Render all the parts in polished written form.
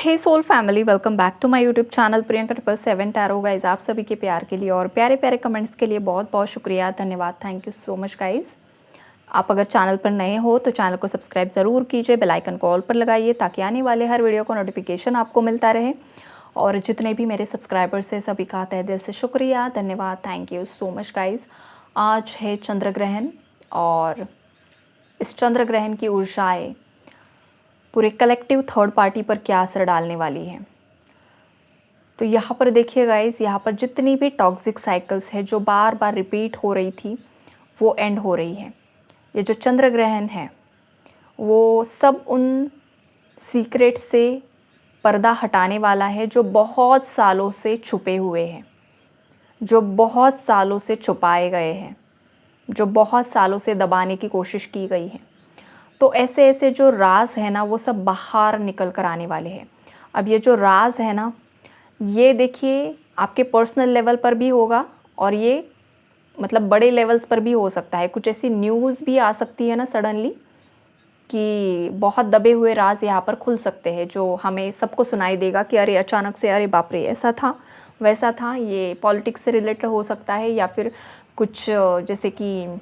Hey soul family, welcome back to my YouTube channel Priyanka 777 tarot. Guys, आप सभी के प्यार के लिए और प्यारे प्यारे कमेंट्स के लिए बहुत बहुत शुक्रिया, धन्यवाद, thank you so much guys. आप अगर चैनल पर नए हो तो चैनल को सब्सक्राइब ज़रूर कीजिए, बेल आइकन को ऑल पर लगाइए ताकि आने वाले हर वीडियो को नोटिफिकेशन आपको मिलता रहे। और जितने भी मेरे सब्सक्राइबर्स हैं सभी का तहे दिल से शुक्रिया, धन्यवाद, thank you so much guys. आज है चंद्र ग्रहण और इस चंद्र ग्रहण की ऊर्जाएँ पूरे कलेक्टिव थर्ड पार्टी पर क्या असर डालने वाली है। तो यहाँ पर देखिए गाइस, यहाँ पर जितनी भी टॉक्सिक साइकिल्स है जो बार बार रिपीट हो रही थी वो एंड हो रही है। ये जो चंद्र ग्रहण है वो सब उन सीक्रेट से पर्दा हटाने वाला है जो बहुत सालों से छुपे हुए हैं, जो बहुत सालों से छुपाए गए हैं, जो बहुत सालों से दबाने की कोशिश की गई है। तो ऐसे ऐसे जो राज है ना वो सब बाहर निकल कर आने वाले हैं। अब ये जो राज है ना, ये देखिए आपके पर्सनल लेवल पर भी होगा और ये मतलब बड़े लेवल्स पर भी हो सकता है। कुछ ऐसी न्यूज़ भी आ सकती है ना सडनली कि बहुत दबे हुए राज यहाँ पर खुल सकते हैं, जो हमें सबको सुनाई देगा कि अरे अचानक से अरे बाप रे ऐसा था वैसा था। ये पॉलिटिक्स से रिलेटेड हो सकता है या फिर कुछ जैसे कि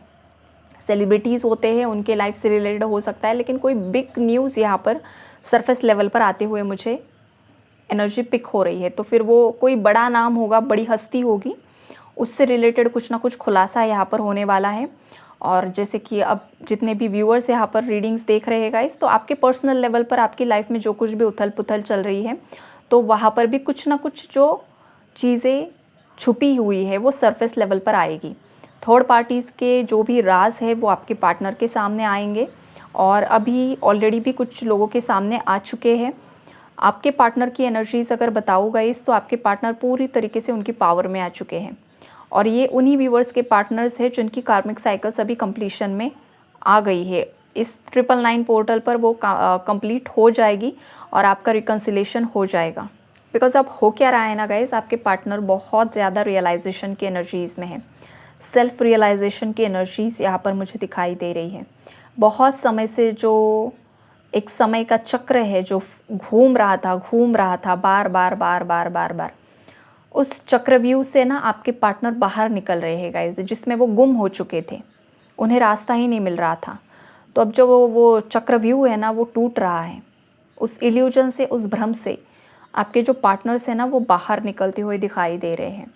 सेलिब्रिटीज़ होते हैं उनके लाइफ से रिलेटेड हो सकता है। लेकिन कोई बिग न्यूज़ यहाँ पर सरफेस लेवल पर आते हुए मुझे एनर्जी पिक हो रही है। तो फिर वो कोई बड़ा नाम होगा, बड़ी हस्ती होगी, उससे रिलेटेड कुछ ना कुछ खुलासा यहाँ पर होने वाला है। और जैसे कि अब जितने भी व्यूअर्स यहाँ पर रीडिंग्स देख रहे हैं गाइस, तो आपके पर्सनल लेवल पर आपकी लाइफ में जो कुछ भी उथल पुथल चल रही है तो वहाँ पर भी कुछ ना कुछ जो चीज़ें छुपी हुई है वो सरफेस लेवल पर आएगी। थर्ड पार्टीज़ के जो भी राज है वो आपके पार्टनर के सामने आएंगे और अभी ऑलरेडी भी कुछ लोगों के सामने आ चुके हैं। आपके पार्टनर की एनर्जीज़ अगर बताओ गाइस, तो आपके पार्टनर पूरी तरीके से उनकी पावर में आ चुके हैं और ये उन्हीं व्यूवर्स के पार्टनर्स हैं जिनकी कार्मिक साइकिल्स अभी कंप्लीशन में आ गई है। इस 999 पोर्टल पर वो कंप्लीट हो जाएगी और आपका रिकन्सिलेशन हो जाएगा। बिकॉज अब हो क्या रहा है ना गाइस, आपके पार्टनर बहुत ज़्यादा रियलाइजेशन की एनर्जीज़ में है, सेल्फ रियलाइजेशन की एनर्जीज़ यहाँ पर मुझे दिखाई दे रही है। बहुत समय से जो एक समय का चक्र है जो घूम रहा था बार बार बार बार बार बार, उस चक्रव्यूह से ना आपके पार्टनर बाहर निकल रहे हैं गाइस, जिसमें वो गुम हो चुके थे, उन्हें रास्ता ही नहीं मिल रहा था। तो अब जो वो चक्रव्यूह है ना वो टूट रहा है। उस इल्यूजन से, उस भ्रम से आपके जो पार्टनर्स हैं ना वो बाहर निकलते हुए दिखाई दे रहे हैं।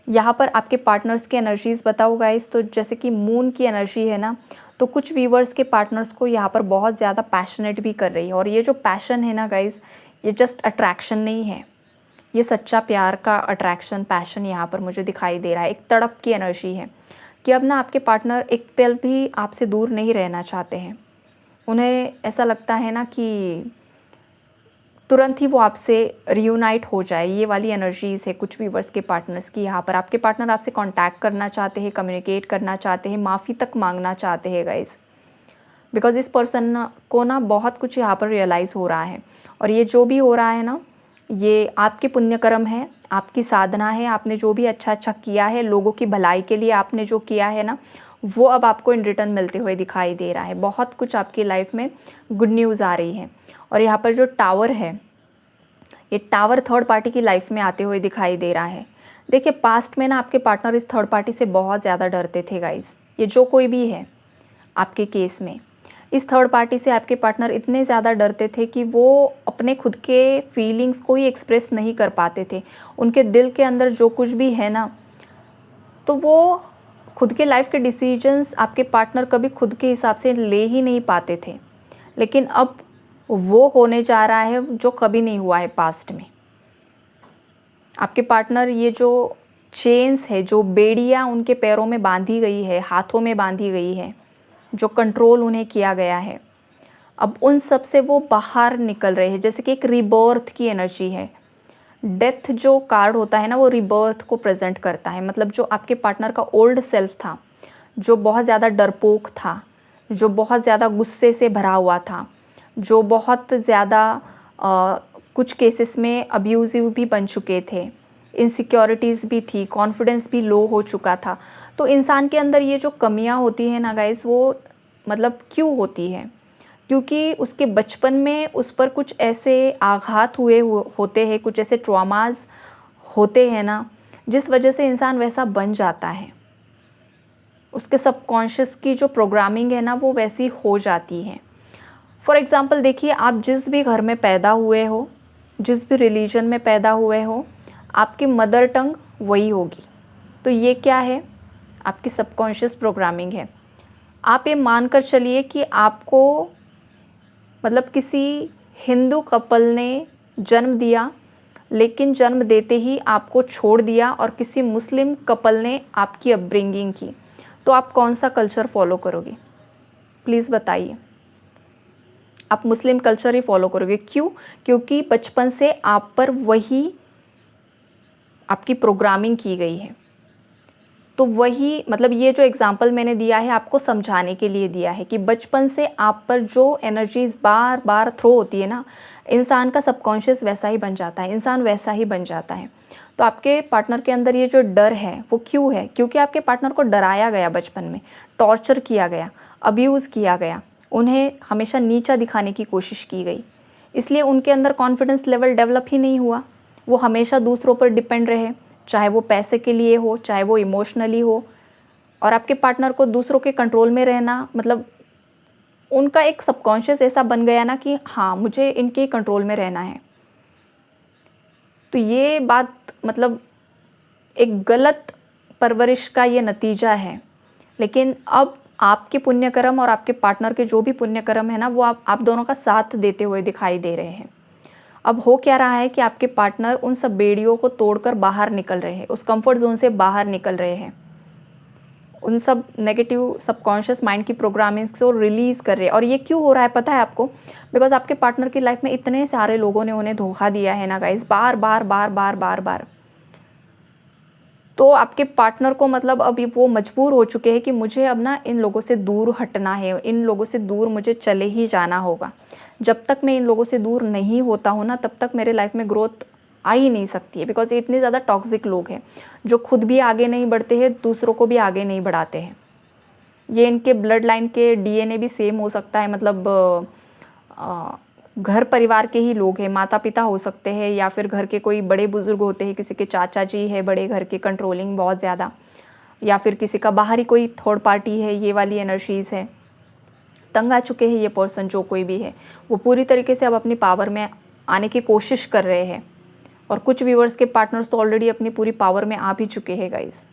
यहाँ पर आपके पार्टनर्स की एनर्जीज़ बताओ गाइस, तो जैसे कि मून की एनर्जी है ना, तो कुछ व्यूवर्स के पार्टनर्स को यहाँ पर बहुत ज़्यादा पैशनेट भी कर रही है। और ये जो पैशन है ना गाइस, ये जस्ट अट्रैक्शन नहीं है, ये सच्चा प्यार का अट्रैक्शन, पैशन यहाँ पर मुझे दिखाई दे रहा है। एक तड़प की एनर्जी है कि अब ना आपके पार्टनर एक पल भी आपसे दूर नहीं रहना चाहते हैं। उन्हें ऐसा लगता है ना कि तुरंत ही वो आपसे रियूनाइट हो जाए। ये वाली एनर्जीज़ है कुछ व्यूवर्स के पार्टनर्स की। यहाँ पर आपके पार्टनर आपसे कांटेक्ट करना चाहते हैं, कम्युनिकेट करना चाहते हैं, माफ़ी तक मांगना चाहते हैं गाइस। बिकॉज इस पर्सन को ना बहुत कुछ यहाँ पर रियलाइज़ हो रहा है और ये जो भी हो रहा है ना, ये आपके पुण्यकर्म है, आपकी साधना है। आपने जो भी अच्छा अच्छा किया है, लोगों की भलाई के लिए आपने जो किया है ना, वो अब आपको इन रिटर्न मिलते हुए दिखाई दे रहा है। बहुत कुछ आपकी लाइफ में गुड न्यूज़ आ रही है। और यहाँ पर जो टावर है, ये टावर थर्ड पार्टी की लाइफ में आते हुए दिखाई दे रहा है। देखिए, पास्ट में ना आपके पार्टनर इस थर्ड पार्टी से बहुत ज़्यादा डरते थे गाइस। ये जो कोई भी है आपके केस में, इस थर्ड पार्टी से आपके पार्टनर इतने ज़्यादा डरते थे कि वो अपने खुद के फीलिंग्स को ही एक्सप्रेस नहीं कर पाते थे। उनके दिल के अंदर जो कुछ भी है ना, तो वो खुद के लाइफ के डिसीजंस आपके पार्टनर कभी खुद के हिसाब से ले ही नहीं पाते थे। लेकिन अब वो होने जा रहा है जो कभी नहीं हुआ है पास्ट में। आपके पार्टनर, ये जो चेन्स है, जो बेड़ियाँ उनके पैरों में बांधी गई है, हाथों में बांधी गई है, जो कंट्रोल उन्हें किया गया है, अब उन सब से वो बाहर निकल रहे हैं। जैसे कि एक रीबर्थ की एनर्जी है। डेथ जो कार्ड होता है ना, वो रीबर्थ को प्रेजेंट करता है। मतलब जो आपके पार्टनर का ओल्ड सेल्फ था, जो बहुत ज़्यादा डरपोक था, जो बहुत ज़्यादा गुस्से से भरा हुआ था, जो बहुत ज़्यादा कुछ केसेस में अब्यूज़िव भी बन चुके थे, इनसिक्योरिटीज़ भी थी, कॉन्फिडेंस भी लो हो चुका था। तो इंसान के अंदर ये जो कमियां होती हैं ना गाइस, वो मतलब क्यों होती है, क्योंकि उसके बचपन में उस पर कुछ ऐसे आघात होते हैं, कुछ ऐसे ट्रॉमास होते हैं ना, जिस वजह से इंसान वैसा बन जाता है। उसके सबकॉन्शियस की जो प्रोग्रामिंग है ना, वो वैसी हो जाती है। फॉर एग्ज़ाम्पल देखिए, आप जिस भी घर में पैदा हुए हो, जिस भी रिलीजन में पैदा हुए हो, आपकी मदर टंग वही होगी। तो ये क्या है? आपकी सबकॉन्शियस प्रोग्रामिंग है। आप ये मानकर चलिए कि आपको मतलब किसी हिंदू कपल ने जन्म दिया, लेकिन जन्म देते ही आपको छोड़ दिया, और किसी मुस्लिम कपल ने आपकी अपब्रिंगिंग की, तो आप कौन सा कल्चर फॉलो करोगे? प्लीज़ बताइए। आप मुस्लिम कल्चर ही फॉलो करोगे। क्यों? क्योंकि बचपन से आप पर वही आपकी प्रोग्रामिंग की गई है। तो वही मतलब ये जो एग्ज़ाम्पल मैंने दिया है आपको समझाने के लिए दिया है कि बचपन से आप पर जो एनर्जीज़ बार बार थ्रो होती है ना, इंसान का सबकॉन्शियस वैसा ही बन जाता है, इंसान वैसा ही बन जाता है। तो आपके पार्टनर के अंदर ये जो डर है वो क्यों है? क्योंकि आपके पार्टनर को डराया गया बचपन में, टॉर्चर किया गया, अब्यूज़ किया गया, उन्हें हमेशा नीचा दिखाने की कोशिश की गई। इसलिए उनके अंदर कॉन्फिडेंस लेवल डेवलप ही नहीं हुआ। वो हमेशा दूसरों पर डिपेंड रहे, चाहे वो पैसे के लिए हो, चाहे वो इमोशनली हो। और आपके पार्टनर को दूसरों के कंट्रोल में रहना मतलब उनका एक सबकॉन्शियस ऐसा बन गया ना कि हाँ, मुझे इनके कंट्रोल में रहना है। तो ये बात मतलब एक गलत परवरिश का ये नतीजा है। लेकिन अब आपके पुण्यकर्म और आपके पार्टनर के जो भी पुण्यकर्म है ना, वो आप दोनों का साथ देते हुए दिखाई दे रहे हैं। अब हो क्या रहा है कि आपके पार्टनर उन सब बेड़ियों को तोड़कर बाहर निकल रहे हैं, उस कंफर्ट जोन से बाहर निकल रहे हैं, उन सब नेगेटिव सबकॉन्शियस माइंड की प्रोग्रामिंग को रिलीज़ कर रहे हैं। और ये क्यों हो रहा है पता है आपको? बिकॉज आपके पार्टनर की लाइफ में इतने सारे लोगों ने उन्हें धोखा दिया है ना गाइस, बार बार बार बार बार बार। तो आपके पार्टनर को मतलब अभी वो मजबूर हो चुके हैं कि मुझे अब ना इन लोगों से दूर हटना है, इन लोगों से दूर मुझे चले ही जाना होगा। जब तक मैं इन लोगों से दूर नहीं होता हूँ ना, तब तक मेरे लाइफ में ग्रोथ आ ही नहीं सकती है। बिकॉज ये इतने ज़्यादा टॉक्सिक लोग हैं जो खुद भी आगे नहीं बढ़ते हैं, दूसरों को भी आगे नहीं बढ़ाते हैं। ये इनके ब्लड लाइन के डीएनए भी सेम हो सकता है, मतलब घर परिवार के ही लोग हैं, माता पिता हो सकते हैं, या फिर घर के कोई बड़े बुजुर्ग होते हैं, किसी के चाचा जी है बड़े घर के, कंट्रोलिंग बहुत ज़्यादा, या फिर किसी का बाहरी कोई थर्ड पार्टी है, ये वाली एनर्जीज़ है। तंग आ चुके हैं ये पर्सन, जो कोई भी है वो पूरी तरीके से अब अपनी पावर में आने की कोशिश कर रहे हैं। और कुछ व्यूअर्स के पार्टनर्स तो ऑलरेडी अपनी पूरी पावर में आ भी चुके हैं गाइस।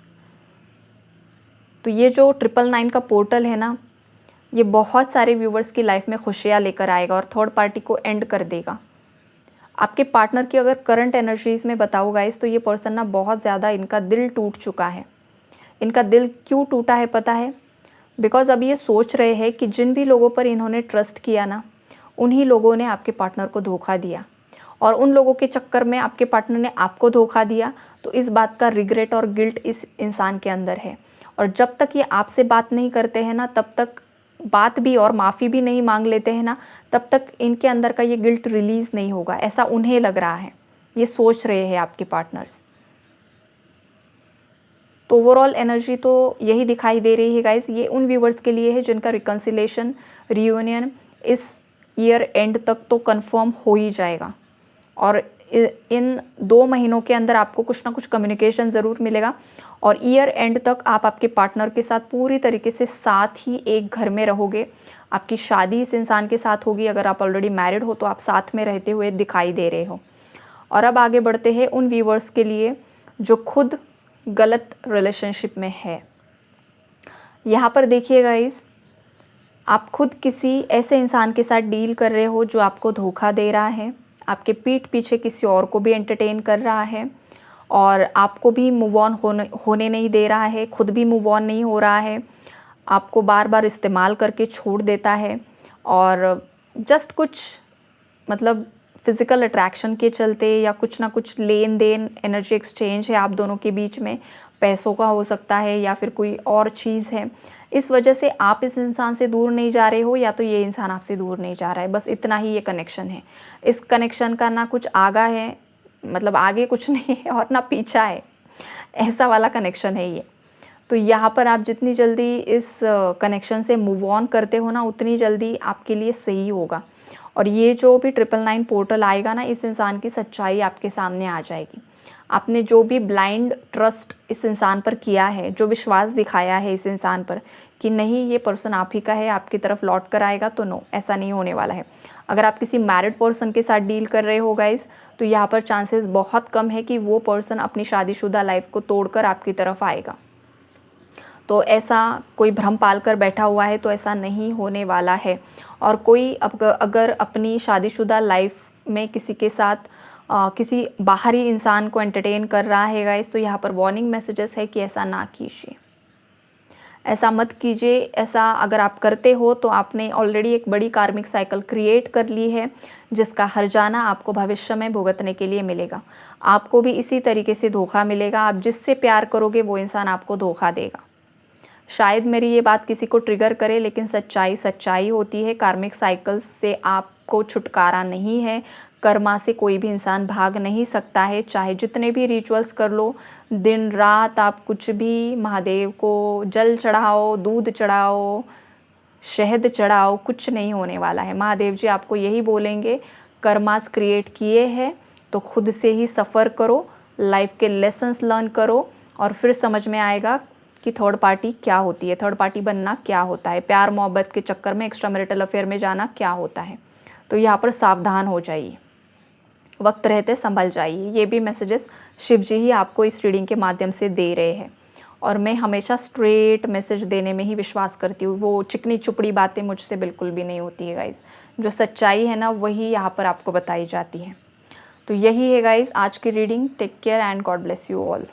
तो ये जो 999 का पोर्टल है ना, ये बहुत सारे व्यूवर्स की लाइफ में खुशियाँ लेकर आएगा और थर्ड पार्टी को एंड कर देगा। आपके पार्टनर की अगर करंट एनर्जीज़ में बताओ गाइस, तो ये पर्सन ना बहुत ज़्यादा इनका दिल टूट चुका है। इनका दिल क्यों टूटा है पता है? बिकॉज़ अब ये सोच रहे हैं कि जिन भी लोगों पर इन्होंने ट्रस्ट किया ना, उन्हीं लोगों ने आपके पार्टनर को धोखा दिया, और उन लोगों के चक्कर में आपके पार्टनर ने आपको धोखा दिया। तो इस बात का रिग्रेट और गिल्ट इस इंसान के अंदर है। और जब तक ये आपसे बात नहीं करते हैं ना, तब तक बात भी और माफ़ी भी नहीं मांग लेते हैं ना, तब तक इनके अंदर का ये गिल्ट रिलीज़ नहीं होगा, ऐसा उन्हें लग रहा है, ये सोच रहे हैं आपके पार्टनर्स। तो ओवरऑल एनर्जी तो यही दिखाई दे रही है गाइस। ये उन व्यूवर्स के लिए है जिनका रिकन्सिलेशन, रियूनियन इस ईयर एंड तक तो कंफर्म हो ही जाएगा, और इन 2 महीनों के अंदर आपको कुछ ना कुछ कम्युनिकेशन ज़रूर मिलेगा। और ईयर एंड तक आप आपके पार्टनर के साथ पूरी तरीके से साथ ही एक घर में रहोगे। आपकी शादी इस इंसान के साथ होगी। अगर आप ऑलरेडी मैरिड हो तो आप साथ में रहते हुए दिखाई दे रहे हो। और अब आगे बढ़ते हैं उन व्यूवर्स के लिए जो खुद गलत रिलेशनशिप में है। यहाँ पर देखिए गाइस, आप खुद किसी ऐसे इंसान के साथ डील कर रहे हो जो आपको धोखा दे रहा है, आपके पीठ पीछे किसी और को भी एंटरटेन कर रहा है, और आपको भी मूव ऑन होने नहीं दे रहा है, खुद भी मूव ऑन नहीं हो रहा है, आपको बार बार इस्तेमाल करके छोड़ देता है। और जस्ट कुछ मतलब फिज़िकल अट्रैक्शन के चलते या कुछ ना कुछ लेन देन, एनर्जी एक्सचेंज है आप दोनों के बीच में, पैसों का हो सकता है या फिर कोई और चीज़ है। इस वजह से आप इस इंसान से दूर नहीं जा रहे हो, या तो ये इंसान आपसे दूर नहीं जा रहा है। बस इतना ही ये कनेक्शन है। इस कनेक्शन का ना कुछ आगा है, मतलब आगे कुछ नहीं है, और ना पीछा है, ऐसा वाला कनेक्शन है ये। तो यहाँ पर आप जितनी जल्दी इस कनेक्शन से मूव ऑन करते हो ना, उतनी जल्दी आपके लिए सही होगा। और ये जो भी 999 पोर्टल आएगा ना, इस इंसान की सच्चाई आपके सामने आ जाएगी। आपने जो भी ब्लाइंड ट्रस्ट इस इंसान पर किया है, जो विश्वास दिखाया है इस इंसान पर कि नहीं ये पर्सन आप ही का है, आपकी तरफ लौट कर आएगा, तो नो, ऐसा नहीं होने वाला है। अगर आप किसी मैरिड पर्सन के साथ डील कर रहे हो गाइस, तो यहाँ पर चांसेस बहुत कम है कि वो पर्सन अपनी शादीशुदा लाइफ को तोड़कर आपकी तरफ आएगा। तो ऐसा कोई भ्रम पाल कर बैठा हुआ है, तो ऐसा नहीं होने वाला है। और कोई अगर अपनी शादीशुदा लाइफ में किसी के साथ किसी बाहरी इंसान को एंटरटेन कर रहा है गाइस, तो यहाँ पर वार्निंग मैसेजेस है कि ऐसा ना कीजिए, ऐसा मत कीजिए। ऐसा अगर आप करते हो तो आपने ऑलरेडी एक बड़ी कार्मिक साइकिल क्रिएट कर ली है, जिसका हर्जाना आपको भविष्य में भुगतने के लिए मिलेगा। आपको भी इसी तरीके से धोखा मिलेगा। आप जिससे प्यार करोगे वो इंसान आपको धोखा देगा। शायद मेरी ये बात किसी को ट्रिगर करे, लेकिन सच्चाई सच्चाई होती है। कार्मिक साइकिल्स से आपको छुटकारा नहीं है। कर्मा से कोई भी इंसान भाग नहीं सकता है, चाहे जितने भी रिचुअल्स कर लो, दिन रात आप कुछ भी महादेव को जल चढ़ाओ, दूध चढ़ाओ, शहद चढ़ाओ, कुछ नहीं होने वाला है। महादेव जी आपको यही बोलेंगे, कर्मास क्रिएट किए हैं तो खुद से ही सफ़र करो, लाइफ के लेसन्स लर्न करो, और फिर समझ में आएगा कि थर्ड पार्टी क्या होती है, थर्ड पार्टी बनना क्या होता है, प्यार मोहब्बत के चक्कर में एक्स्ट्रा मैरिटल अफेयर में जाना क्या होता है। तो यहाँ पर सावधान हो जाइए, वक्त रहते संभल जाइए। ये भी मैसेजेस शिव जी ही आपको इस रीडिंग के माध्यम से दे रहे हैं। और मैं हमेशा स्ट्रेट मैसेज देने में ही विश्वास करती हूँ। वो चिकनी चुपड़ी बातें मुझसे बिल्कुल भी नहीं होती है गाइज़। जो सच्चाई है ना, वही यहाँ पर आपको बताई जाती है। तो यही है गाइज़ आज की reading. Take care and God bless you all.